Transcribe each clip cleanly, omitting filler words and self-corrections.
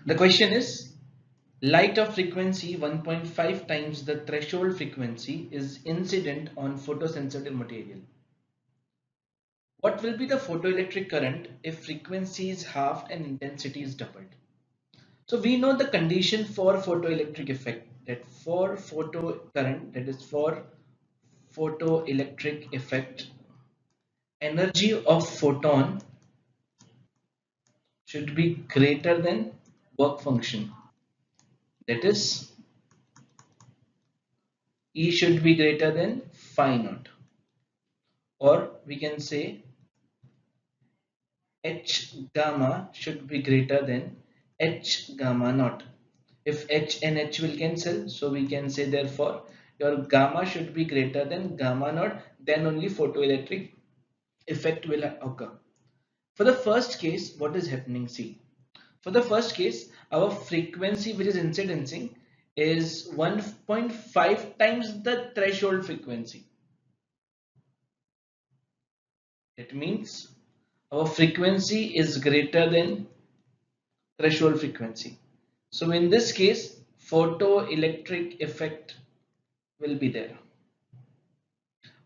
The question is, light of frequency 1.5 times the threshold frequency is incident on photosensitive material. What will be the photoelectric current if frequency is halved and intensity is doubled? So we know the condition for photoelectric effect, that for photo current, that is for photoelectric effect, energy of photon should be greater than work function. That is, E should be greater than phi naught, or we can say H gamma should be greater than H gamma naught. If H and H will cancel, so we can say therefore your gamma should be greater than gamma naught, then only photoelectric effect will occur. For the first case, what is happening? See, for the first case, our frequency which is incidencing is 1.5 times the threshold frequency. It means our frequency is greater than threshold frequency. So in this case, photoelectric effect will be there.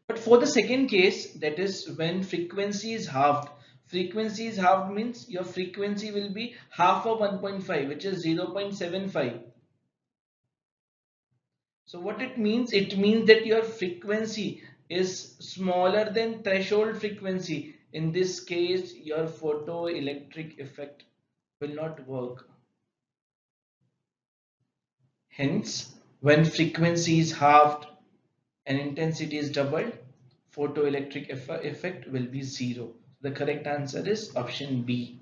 But for the second case, that is when frequency is halved. Frequency is halved means your frequency will be half of 1.5, which is 0.75. So what it means? It means that your frequency is smaller than threshold frequency. In this case, your photoelectric effect will not work. Hence, when frequency is halved and intensity is doubled, photoelectric effect will be zero. The correct answer is option B.